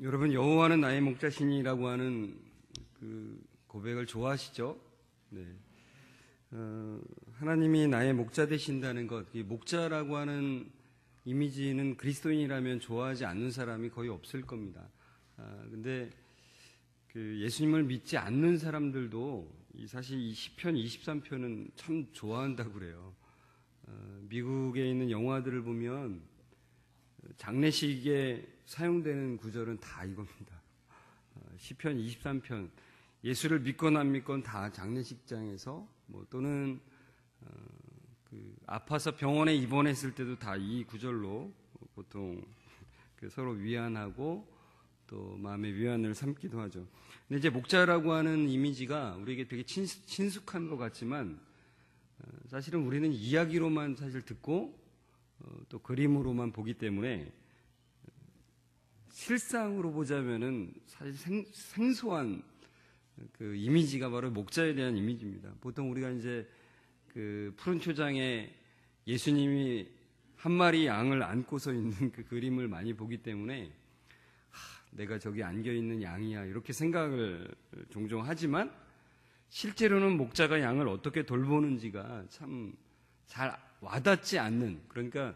여러분, 여호와는 나의 목자시니라고 하는 그 고백을 좋아하시죠? 네. 하나님이 나의 목자 되신다는 것, 이 목자라고 하는 이미지는 그리스도인이라면 좋아하지 않는 사람이 거의 없을 겁니다. 근데 그 예수님을 믿지 않는 사람들도 사실 이 시편 23편은 참 좋아한다고 그래요. 미국에 있는 영화들을 보면 장례식에 사용되는 구절은 다 이겁니다. 시편 23편, 예수를 믿건 안 믿건 다 장례식장에서 또는 아파서 병원에 입원했을 때도 다 이 구절로 보통 서로 위안하고 또 마음의 위안을 삼기도 하죠. 근데 이제 목자라고 하는 이미지가 우리에게 되게 친숙한 것 같지만 사실은 우리는 이야기로만 사실 듣고 또 그림으로만 보기 때문에 실상으로 보자면은 사실 생소한 그 이미지가 바로 목자에 대한 이미지입니다. 보통 우리가 이제 그 푸른 초장에 예수님이 한 마리 양을 안고서 있는 그 그림을 많이 보기 때문에 내가 저기 안겨 있는 양이야 이렇게 생각을 종종 하지만 실제로는 목자가 양을 어떻게 돌보는지가 참 잘 와닿지 않는, 그러니까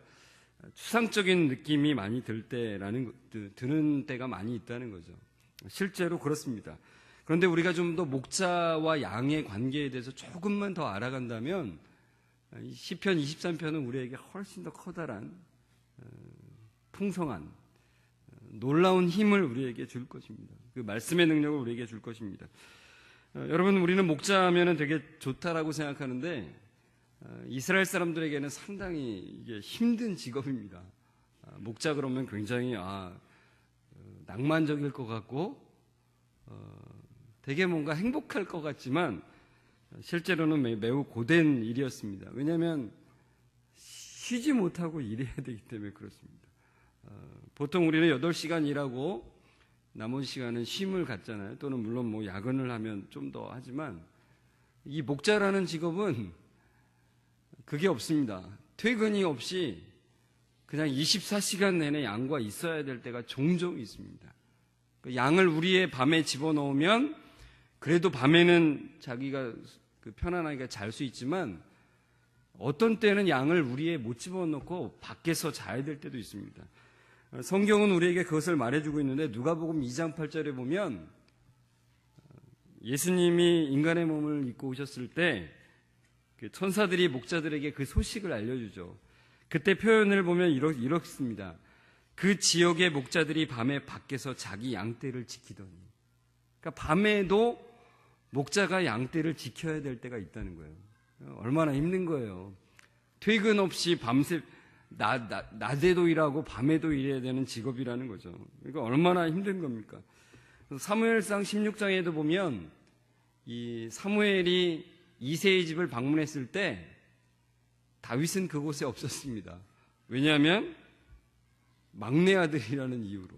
추상적인 느낌이 많이 드는 때가 많이 있다는 거죠. 실제로 그렇습니다. 그런데 우리가 좀 더 목자와 양의 관계에 대해서 조금만 더 알아간다면 시편 23편은 우리에게 훨씬 더 커다란 풍성한 놀라운 힘을 우리에게 줄 것입니다. 그 말씀의 능력을 우리에게 줄 것입니다. 여러분, 우리는 목자하면 되게 좋다라고 생각하는데 이스라엘 사람들에게는 상당히 이게 힘든 직업입니다. 목자 그러면 굉장히 낭만적일 것 같고 되게 뭔가 행복할 것 같지만 실제로는 매우 고된 일이었습니다. 왜냐하면 쉬지 못하고 일해야 되기 때문에 그렇습니다. 보통 우리는 8시간 일하고 나머지 시간은 쉼을 갖잖아요. 또는 물론 야근을 하면 좀 더 하지만 이 목자라는 직업은 그게 없습니다. 퇴근이 없이 그냥 24시간 내내 양과 있어야 될 때가 종종 있습니다. 양을 우리의 밤에 집어넣으면 그래도 밤에는 자기가 편안하게 잘 수 있지만 어떤 때는 양을 우리에 못 집어넣고 밖에서 자야 될 때도 있습니다. 성경은 우리에게 그것을 말해주고 있는데 누가복음 2장 8절에 보면 예수님이 인간의 몸을 입고 오셨을 때 천사들이 목자들에게 그 소식을 알려주죠. 그때 표현을 보면 이렇습니다. 그 지역의 목자들이 밤에 밖에서 자기 양떼를 지키더니, 그러니까 밤에도 목자가 양떼를 지켜야 될 때가 있다는 거예요. 얼마나 힘든 거예요. 퇴근 없이 밤새 낮에도 일하고 밤에도 일해야 되는 직업이라는 거죠. 그러니까 얼마나 힘든 겁니까? 사무엘상 16장에도 보면 이 사무엘이 이새의 집을 방문했을 때 다윗은 그곳에 없었습니다. 왜냐하면 막내 아들이라는 이유로.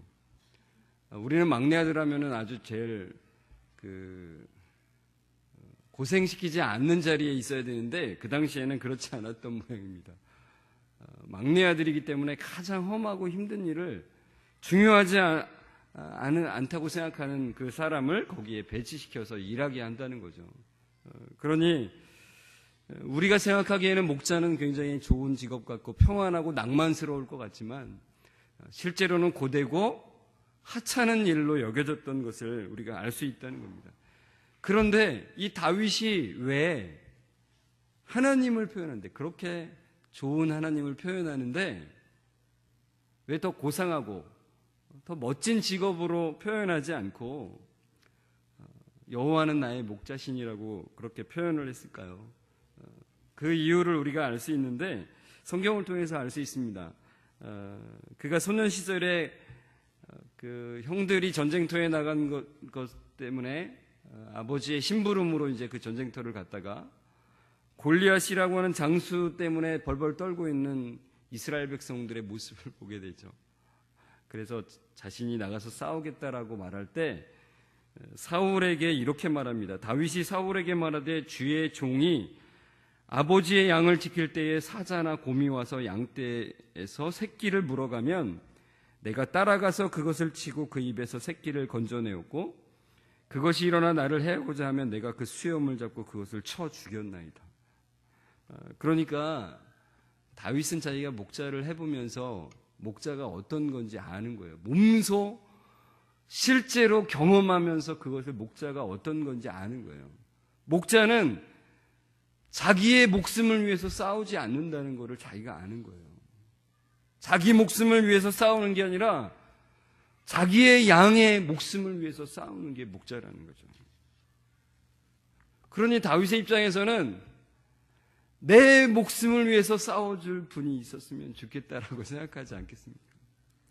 우리는 막내 아들 하면은 아주 제일 고생시키지 않는 자리에 있어야 되는데 그 당시에는 그렇지 않았던 모양입니다. 막내 아들이기 때문에 가장 험하고 힘든 일을 중요하지 않다고 생각하는 그 사람을 거기에 배치시켜서 일하게 한다는 거죠. 그러니 우리가 생각하기에는 목자는 굉장히 좋은 직업 같고 평안하고 낭만스러울 것 같지만 실제로는 고되고 하찮은 일로 여겨졌던 것을 우리가 알 수 있다는 겁니다. 그런데 이 다윗이 왜 하나님을 표현하는데, 그렇게 좋은 하나님을 표현하는데 왜 더 고상하고 더 멋진 직업으로 표현하지 않고 여호와는 나의 목자시니라고 그렇게 표현을 했을까요? 그 이유를 우리가 알 수 있는데 성경을 통해서 알 수 있습니다. 그가 소년 시절에 그 형들이 전쟁터에 나간 것 때문에 아버지의 심부름으로 이제 그 전쟁터를 갔다가 골리앗이라고 하는 장수 때문에 벌벌 떨고 있는 이스라엘 백성들의 모습을 보게 되죠. 그래서 자신이 나가서 싸우겠다라고 말할 때 사울에게 이렇게 말합니다. 다윗이 사울에게 말하되 주의 종이 아버지의 양을 지킬 때에 사자나 곰이 와서 양떼에서 새끼를 물어가면 내가 따라가서 그것을 치고 그 입에서 새끼를 건져내었고 그것이 일어나 나를 해하고자 하면 내가 그 수염을 잡고 그것을 쳐 죽였나이다. 그러니까 다윗은 자기가 목자를 해보면서 목자가 어떤 건지 아는 거예요. 몸소 실제로 경험하면서 그것을 목자가 어떤 건지 아는 거예요. 목자는 자기의 목숨을 위해서 싸우지 않는다는 것을 자기가 아는 거예요. 자기 목숨을 위해서 싸우는 게 아니라 자기의 양의 목숨을 위해서 싸우는 게 목자라는 거죠. 그러니 다윗의 입장에서는 내 목숨을 위해서 싸워줄 분이 있었으면 좋겠다라고 생각하지 않겠습니까?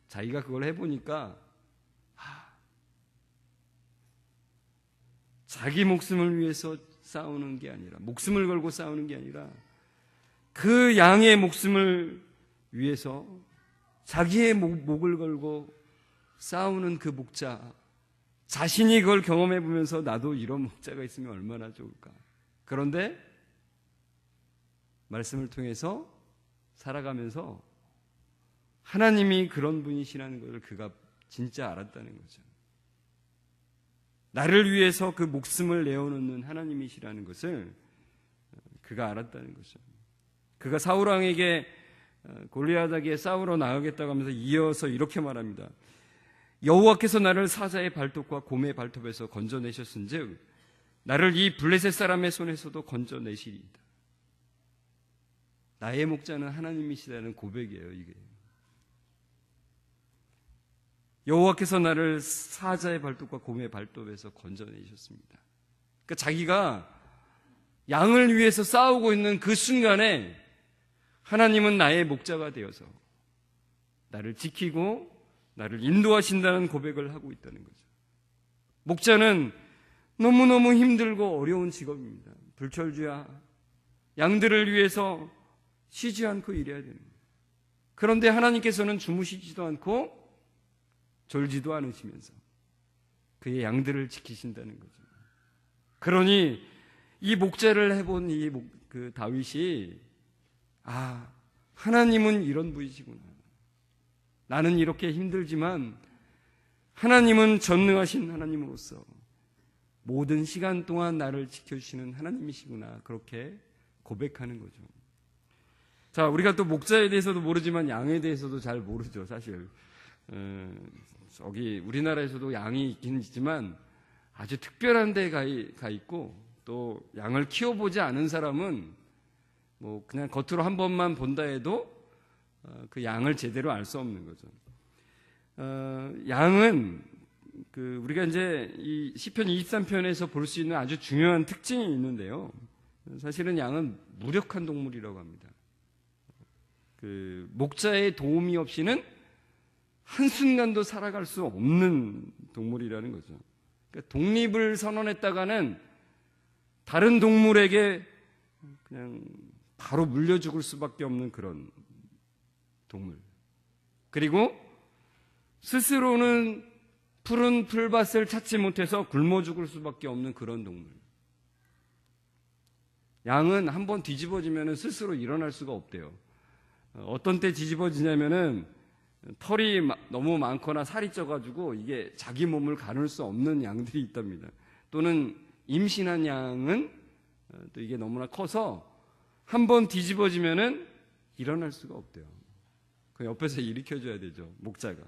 자기가 그걸 해보니까 자기 목숨을 위해서 싸우는 게 아니라, 목숨을 걸고 싸우는 게 아니라 그 양의 목숨을 위해서 자기의 목을 걸고 싸우는 그 목자, 자신이 그걸 경험해 보면서 나도 이런 목자가 있으면 얼마나 좋을까. 그런데 말씀을 통해서 살아가면서 하나님이 그런 분이시라는 것을 그가 진짜 알았다는 거죠. 나를 위해서 그 목숨을 내어놓는 하나님이시라는 것을 그가 알았다는 거죠. 그가 사울 왕에게 골리앗에게 싸우러 나가겠다고 하면서 이어서 이렇게 말합니다. 여호와께서 나를 사자의 발톱과 곰의 발톱에서 건져내셨은즉 나를 이 블레셋 사람의 손에서도 건져내시리이다. 나의 목자는 하나님이시라는 고백이에요. 이게 여호와께서 나를 사자의 발톱과 곰의 발톱에서 건져내셨습니다. 그러니까 자기가 양을 위해서 싸우고 있는 그 순간에 하나님은 나의 목자가 되어서 나를 지키고 나를 인도하신다는 고백을 하고 있다는 거죠. 목자는 너무너무 힘들고 어려운 직업입니다. 불철주야 양들을 위해서 쉬지 않고 일해야 되는 거예요. 그런데 하나님께서는 주무시지도 않고 졸지도 않으시면서 그의 양들을 지키신다는 거죠. 그러니 이 목자를 해본 그 다윗이 하나님은 이런 분이시구나. 나는 이렇게 힘들지만 하나님은 전능하신 하나님으로서 모든 시간 동안 나를 지켜주시는 하나님이시구나. 그렇게 고백하는 거죠. 자, 우리가 또 목자에 대해서도 모르지만 양에 대해서도 잘 모르죠, 사실. 저기 우리나라에서도 양이 있긴 있지만 아주 특별한 데 가 있고 또 양을 키워보지 않은 사람은 뭐 그냥 겉으로 한 번만 본다 해도 그 양을 제대로 알 수 없는 거죠. 양은 우리가 이제 이 시편 23편에서 볼 수 있는 아주 중요한 특징이 있는데요. 사실은 양은 무력한 동물이라고 합니다. 목자의 도움이 없이는 한순간도 살아갈 수 없는 동물이라는 거죠. 그러니까 독립을 선언했다가는 다른 동물에게 그냥 바로 물려 죽을 수밖에 없는 그런 동물. 그리고 스스로는 푸른 풀밭을 찾지 못해서 굶어 죽을 수밖에 없는 그런 동물. 양은 한번 뒤집어지면 스스로 일어날 수가 없대요. 어떤 때 뒤집어지냐면은 털이 너무 많거나 살이 쪄가지고 이게 자기 몸을 가눌 수 없는 양들이 있답니다. 또는 임신한 양은 또 이게 너무나 커서 한번 뒤집어지면은 일어날 수가 없대요. 그 옆에서 일으켜줘야 되죠, 목자가.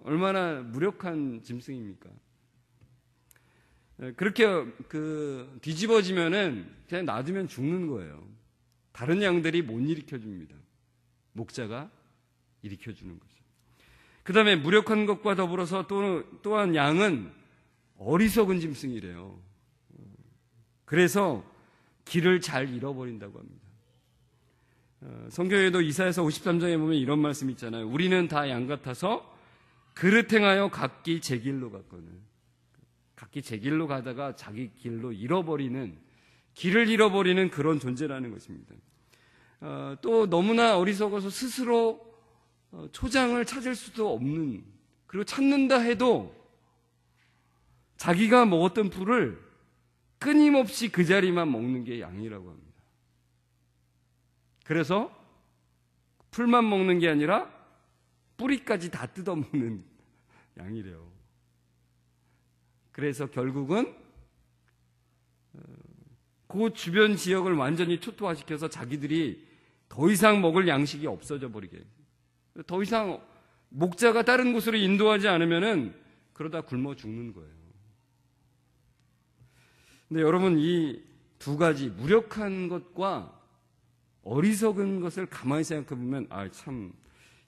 얼마나 무력한 짐승입니까? 그렇게 뒤집어지면은 그냥 놔두면 죽는 거예요. 다른 양들이 못 일으켜줍니다. 목자가 일으켜주는 거죠. 그 다음에 무력한 것과 더불어서 또한 양은 어리석은 짐승이래요. 그래서 길을 잘 잃어버린다고 합니다. 성경에도 이사야서 53장에 보면 이런 말씀 있잖아요. 우리는 다 양 같아서 그릇 행하여 각기 제 길로 갔거늘. 각기 제 길로 가다가 자기 길로 길을 잃어버리는 그런 존재라는 것입니다. 또 너무나 어리석어서 스스로 초장을 찾을 수도 없는, 그리고 찾는다 해도 자기가 먹었던 풀을 끊임없이 그 자리만 먹는 게 양이라고 합니다. 그래서 풀만 먹는 게 아니라 뿌리까지 다 뜯어먹는 양이래요. 그래서 결국은 그 주변 지역을 완전히 초토화시켜서 자기들이 더 이상 먹을 양식이 없어져 버리게. 더 이상 목자가 다른 곳으로 인도하지 않으면은 그러다 굶어 죽는 거예요. 근데 여러분, 이 두 가지 무력한 것과 어리석은 것을 가만히 생각해 보면 참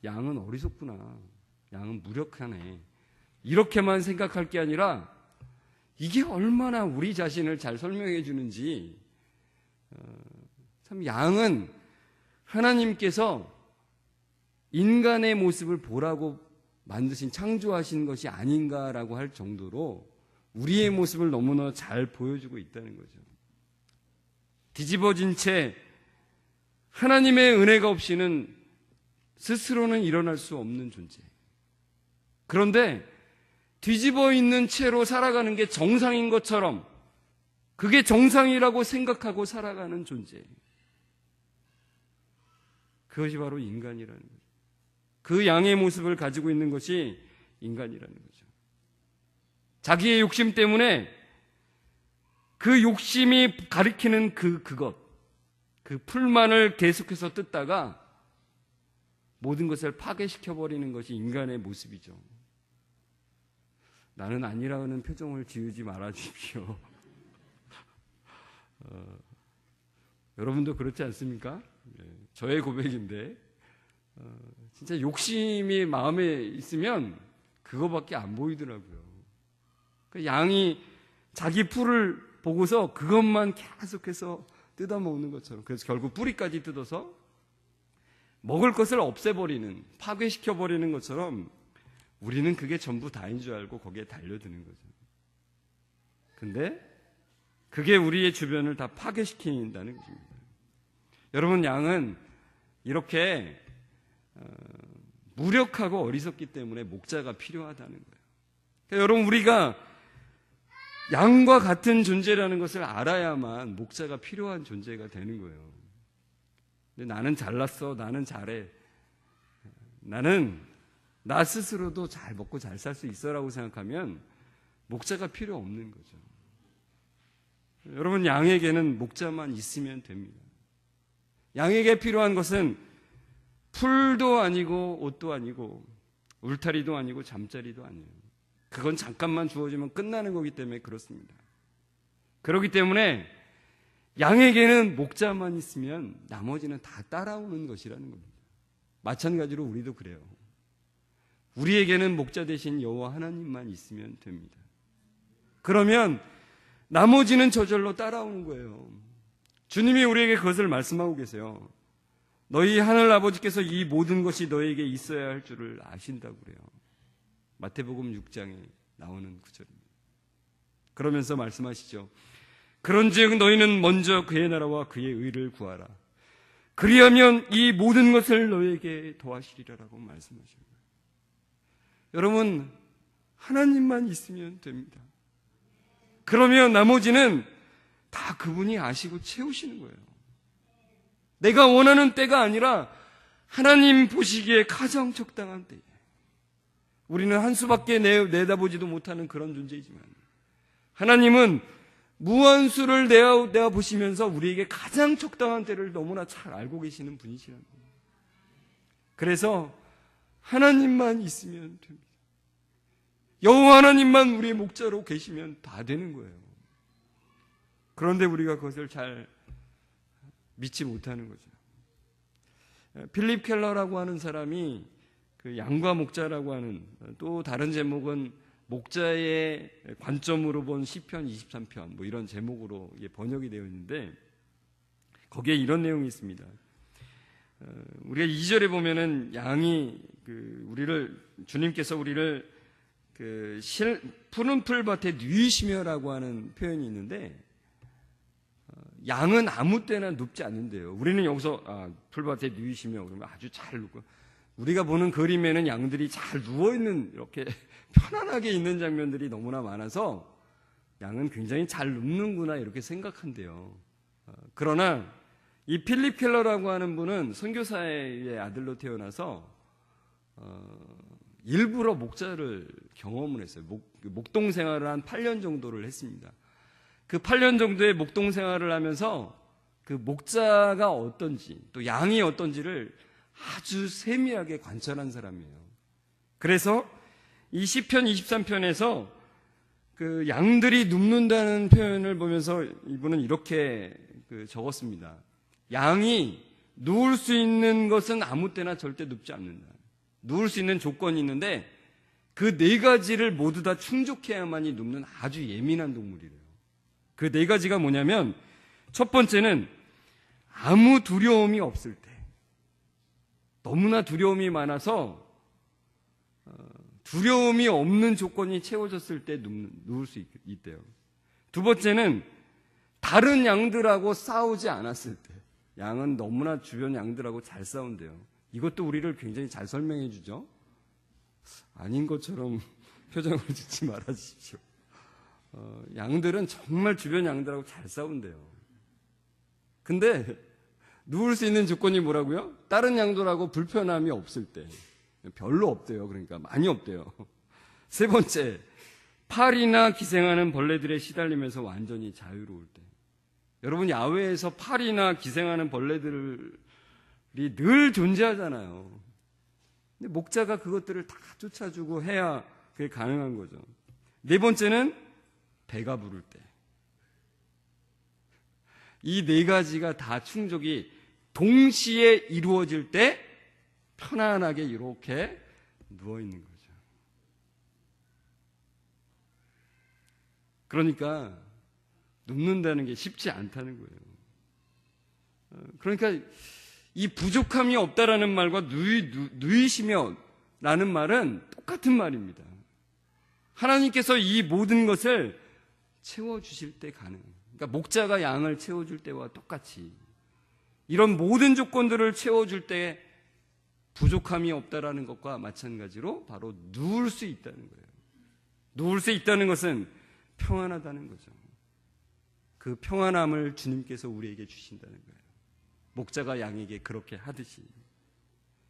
양은 어리석구나. 양은 무력하네. 이렇게만 생각할 게 아니라 이게 얼마나 우리 자신을 잘 설명해 주는지, 참 양은 하나님께서 인간의 모습을 보라고 만드신, 창조하신 것이 아닌가라고 할 정도로 우리의 모습을 너무나 잘 보여주고 있다는 거죠. 뒤집어진 채 하나님의 은혜가 없이는 스스로는 일어날 수 없는 존재. 그런데 뒤집어 있는 채로 살아가는 게 정상인 것처럼, 그게 정상이라고 생각하고 살아가는 존재. 그것이 바로 인간이라는 거죠. 그 양의 모습을 가지고 있는 것이 인간이라는 거죠. 자기의 욕심 때문에 그 욕심이 가리키는 그것, 그 풀만을 계속해서 뜯다가 모든 것을 파괴시켜버리는 것이 인간의 모습이죠. 나는 아니라는 표정을 지으지 말아주십시오. 여러분도 그렇지 않습니까? 저의 고백인데, 진짜 욕심이 마음에 있으면 그거밖에 안 보이더라고요. 그 양이 자기 풀을 보고서 그것만 계속해서 뜯어먹는 것처럼, 그래서 결국 뿌리까지 뜯어서 먹을 것을 없애버리는, 파괴시켜버리는 것처럼 우리는 그게 전부 다인 줄 알고 거기에 달려드는 거죠. 근데 그게 우리의 주변을 다 파괴시킨다는 것입니다. 여러분, 양은 이렇게 무력하고 어리석기 때문에 목자가 필요하다는 거예요. 그러니까 여러분, 우리가 양과 같은 존재라는 것을 알아야만 목자가 필요한 존재가 되는 거예요. 근데 나는 잘났어, 나는 잘해, 나는 나 스스로도 잘 먹고 잘 살 수 있어라고 생각하면 목자가 필요 없는 거죠. 여러분, 양에게는 목자만 있으면 됩니다. 양에게 필요한 것은 풀도 아니고 옷도 아니고 울타리도 아니고 잠자리도 아니에요. 그건 잠깐만 주어지면 끝나는 거기 때문에 그렇습니다. 그렇기 때문에 양에게는 목자만 있으면 나머지는 다 따라오는 것이라는 겁니다. 마찬가지로 우리도 그래요. 우리에게는 목자 대신 여호와 하나님만 있으면 됩니다. 그러면 나머지는 저절로 따라오는 거예요. 주님이 우리에게 그것을 말씀하고 계세요. 너희 하늘 아버지께서 이 모든 것이 너에게 있어야 할 줄을 아신다고 그래요. 마태복음 6장에 나오는 구절입니다. 그러면서 말씀하시죠. 그런즉 너희는 먼저 그의 나라와 그의 의를 구하라. 그리하면 이 모든 것을 너희에게 더하시리라라고 말씀하십니다. 여러분, 하나님만 있으면 됩니다. 그러면 나머지는 다 그분이 아시고 채우시는 거예요. 내가 원하는 때가 아니라 하나님 보시기에 가장 적당한 때에, 우리는 한 수밖에 내다보지도 못하는 그런 존재이지만 하나님은 무한수를 내어보시면서 우리에게 가장 적당한 때를 너무나 잘 알고 계시는 분이시라는 거예요. 그래서 하나님만 있으면 됩니다. 여호와 하나님만 우리의 목자로 계시면 다 되는 거예요. 그런데 우리가 그것을 잘 믿지 못하는 거죠. 필립 켈러라고 하는 사람이 그 양과 목자라고 하는, 또 다른 제목은 목자의 관점으로 본 시편 23편 뭐 이런 제목으로 번역이 되어 있는데, 거기에 이런 내용이 있습니다. 우리가 2절에 보면은 양이 주님께서 우리를 푸른 풀밭에 누이시며라고 하는 표현이 있는데, 양은 아무 때나 눕지 않는데요. 우리는 여기서 풀밭에 누이시며 그러면 아주 잘 눕고, 우리가 보는 그림에는 양들이 잘 누워있는, 이렇게 편안하게 있는 장면들이 너무나 많아서 양은 굉장히 잘 눕는구나 이렇게 생각한대요. 그러나 이 필립 켈러라고 하는 분은 선교사의 아들로 태어나서 일부러 목자를 경험을 했어요. 목동 생활을 한 8년 정도를 했습니다. 그 8년 정도의 목동 생활을 하면서 그 목자가 어떤지 또 양이 어떤지를 아주 세밀하게 관찰한 사람이에요. 그래서 이 시편 23편에서 그 양들이 눕는다는 표현을 보면서 이분은 이렇게 적었습니다. 양이 누울 수 있는 것은 아무 때나 절대 눕지 않는다. 누울 수 있는 조건이 있는데 그 4가지를 모두 다 충족해야만이 눕는 아주 예민한 동물이래요. 그 4가지가 뭐냐면 첫 번째는 아무 두려움이 없을 때, 너무나 두려움이 많아서 두려움이 없는 조건이 채워졌을 때 누울 수 있대요. 두 번째는 다른 양들하고 싸우지 않았을 때, 양은 너무나 주변 양들하고 잘 싸운대요. 이것도 우리를 굉장히 잘 설명해 주죠. 아닌 것처럼 표정을 짓지 말아주십시오. 양들은 정말 주변 양들하고 잘 싸운대요. 근데 누울 수 있는 조건이 뭐라고요? 다른 양들하고 불편함이 없을 때. 별로 없대요. 그러니까 많이 없대요. 세 번째, 파리나 기생하는 벌레들에 시달리면서 완전히 자유로울 때. 여러분, 야외에서 파리나 기생하는 벌레들이 늘 존재하잖아요. 근데 목자가 그것들을 다 쫓아주고 해야 그게 가능한 거죠. 네 번째는 배가 부를 때. 이 4가지가 다 충족이 동시에 이루어질 때 편안하게 이렇게 누워있는 거죠. 그러니까 눕는다는 게 쉽지 않다는 거예요. 그러니까 이 부족함이 없다라는 말과 누이시며 라는 말은 똑같은 말입니다. 하나님께서 이 모든 것을 채워주실 때 가능해요. 그러니까 목자가 양을 채워줄 때와 똑같이 이런 모든 조건들을 채워줄 때 부족함이 없다라는 것과 마찬가지로 바로 누울 수 있다는 거예요. 누울 수 있다는 것은 평안하다는 거죠. 그 평안함을 주님께서 우리에게 주신다는 거예요. 목자가 양에게 그렇게 하듯이.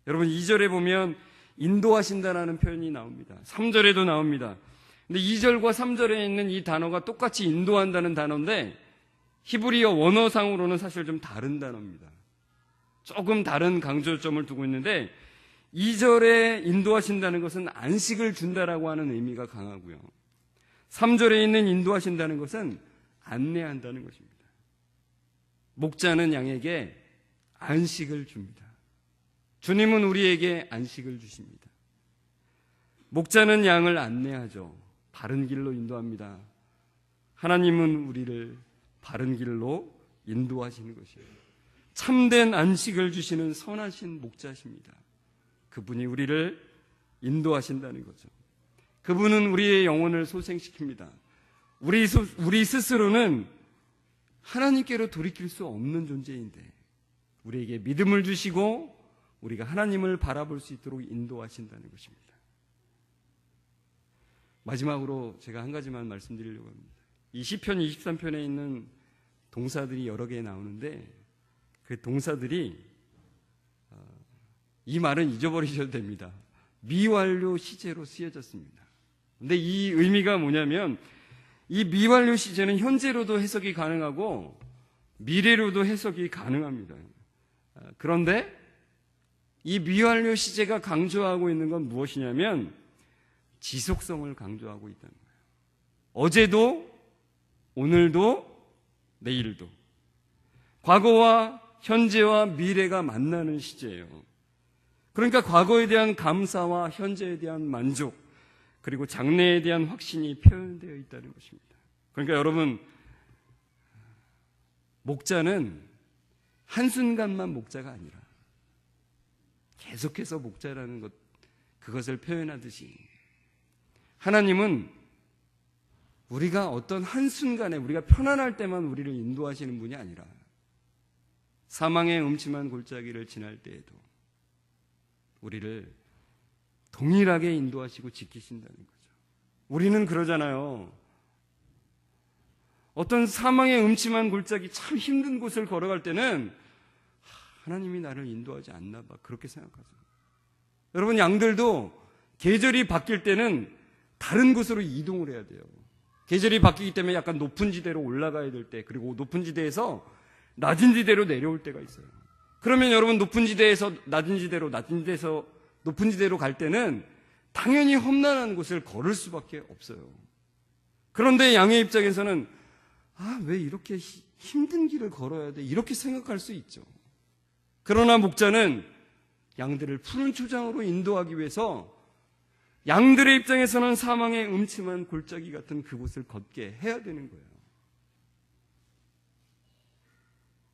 여러분 2절에 보면 인도하신다라는 표현이 나옵니다. 3절에도 나옵니다. 근데 2절과 3절에 있는 이 단어가 똑같이 인도한다는 단어인데 히브리어 원어상으로는 사실 좀 다른 단어입니다. 조금 다른 강조점을 두고 있는데 2절에 인도하신다는 것은 안식을 준다라고 하는 의미가 강하고요. 3절에 있는 인도하신다는 것은 안내한다는 것입니다. 목자는 양에게 안식을 줍니다. 주님은 우리에게 안식을 주십니다. 목자는 양을 안내하죠. 바른 길로 인도합니다. 하나님은 우리를 바른 길로 인도하시는 것이에요. 참된 안식을 주시는 선하신 목자십니다. 그분이 우리를 인도하신다는 거죠. 그분은 우리의 영혼을 소생시킵니다. 우리 스스로는 하나님께로 돌이킬 수 없는 존재인데 우리에게 믿음을 주시고 우리가 하나님을 바라볼 수 있도록 인도하신다는 것입니다. 마지막으로 제가 한 가지만 말씀드리려고 합니다. 이 시편 23편에 있는 동사들이 여러 개 나오는데 그 동사들이 이 말은 잊어버리셔도 됩니다. 미완료 시제로 쓰여졌습니다. 근데 이 의미가 뭐냐면 이 미완료 시제는 현재로도 해석이 가능하고 미래로도 해석이 가능합니다. 그런데 이 미완료 시제가 강조하고 있는 건 무엇이냐면 지속성을 강조하고 있다는 거예요. 어제도 오늘도 내일도 과거와 현재와 미래가 만나는 시제예요. 그러니까 과거에 대한 감사와 현재에 대한 만족 그리고 장래에 대한 확신이 표현되어 있다는 것입니다. 그러니까 여러분 목자는 한순간만 목자가 아니라 계속해서 목자라는 것 그것을 표현하듯이 하나님은 우리가 어떤 한순간에 우리가 편안할 때만 우리를 인도하시는 분이 아니라 사망의 음침한 골짜기를 지날 때에도 우리를 동일하게 인도하시고 지키신다는 거죠. 우리는 그러잖아요. 어떤 사망의 음침한 골짜기 참 힘든 곳을 걸어갈 때는 하나님이 나를 인도하지 않나 봐 그렇게 생각하죠. 여러분, 양들도 계절이 바뀔 때는 다른 곳으로 이동을 해야 돼요. 계절이 바뀌기 때문에 약간 높은 지대로 올라가야 될 때, 그리고 높은 지대에서 낮은 지대로 내려올 때가 있어요. 그러면 여러분, 높은 지대에서 낮은 지대로, 낮은 지대에서 높은 지대로 갈 때는 당연히 험난한 곳을 걸을 수밖에 없어요. 그런데 양의 입장에서는 왜 이렇게 힘든 길을 걸어야 돼? 이렇게 생각할 수 있죠. 그러나 목자는 양들을 푸른 초장으로 인도하기 위해서 양들의 입장에서는 사망의 음침한 골짜기 같은 그곳을 걷게 해야 되는 거예요.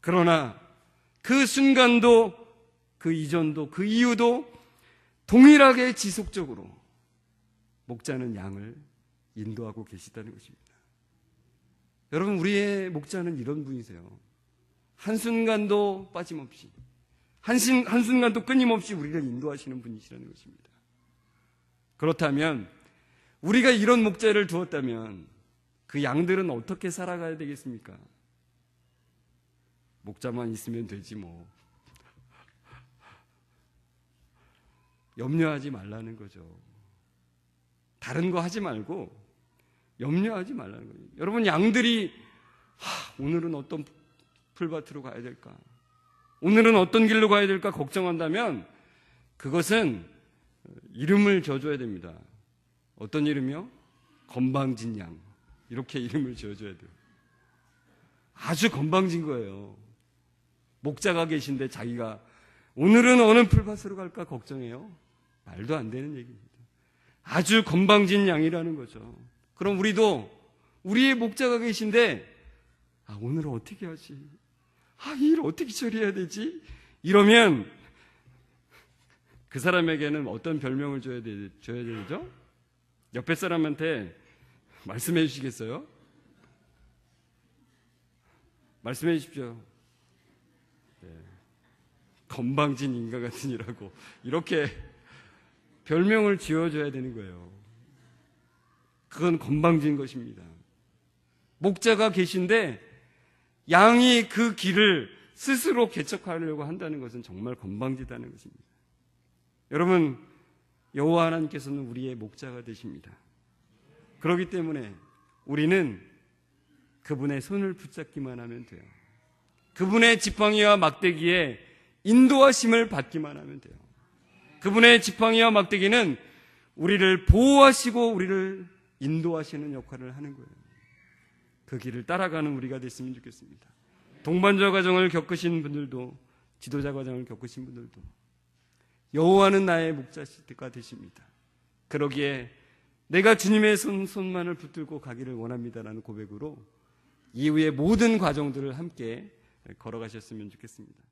그러나 그 순간도, 그 이전도, 그 이후도 동일하게 지속적으로 목자는 양을 인도하고 계시다는 것입니다. 여러분, 우리의 목자는 이런 분이세요. 한순간도 빠짐없이, 한순간도 끊임없이 우리를 인도하시는 분이시라는 것입니다. 그렇다면 우리가 이런 목자를 두었다면 그 양들은 어떻게 살아가야 되겠습니까? 목자만 있으면 되지 뭐. 염려하지 말라는 거죠. 다른 거 하지 말고 염려하지 말라는 거예요. 여러분, 양들이 오늘은 어떤 풀밭으로 가야 될까? 오늘은 어떤 길로 가야 될까 걱정한다면 그것은 이름을 지어줘야 됩니다. 어떤 이름이요? 건방진 양. 이렇게 이름을 지어줘야 돼요. 아주 건방진 거예요. 목자가 계신데 자기가 오늘은 어느 풀밭으로 갈까 걱정해요? 말도 안 되는 얘기입니다. 아주 건방진 양이라는 거죠. 그럼 우리도 우리의 목자가 계신데 오늘은 어떻게 하지? 이 일 어떻게 처리해야 되지? 이러면 그 사람에게는 어떤 별명을 줘야 되죠? 옆에 사람한테 말씀해 주시겠어요? 말씀해 주십시오. 네. 건방진 인간 같은 이라고 이렇게 별명을 지어줘야 되는 거예요. 그건 건방진 것입니다. 목자가 계신데 양이 그 길을 스스로 개척하려고 한다는 것은 정말 건방지다는 것입니다. 여러분, 여호와 하나님께서는 우리의 목자가 되십니다. 그렇기 때문에 우리는 그분의 손을 붙잡기만 하면 돼요. 그분의 지팡이와 막대기에 인도하심을 받기만 하면 돼요. 그분의 지팡이와 막대기는 우리를 보호하시고 우리를 인도하시는 역할을 하는 거예요. 그 길을 따라가는 우리가 됐으면 좋겠습니다. 동반자 과정을 겪으신 분들도, 지도자 과정을 겪으신 분들도 여호와는 나의 목자가 되십니다. 그러기에 내가 주님의 손만을 붙들고 가기를 원합니다라는 고백으로 이후의 모든 과정들을 함께 걸어가셨으면 좋겠습니다.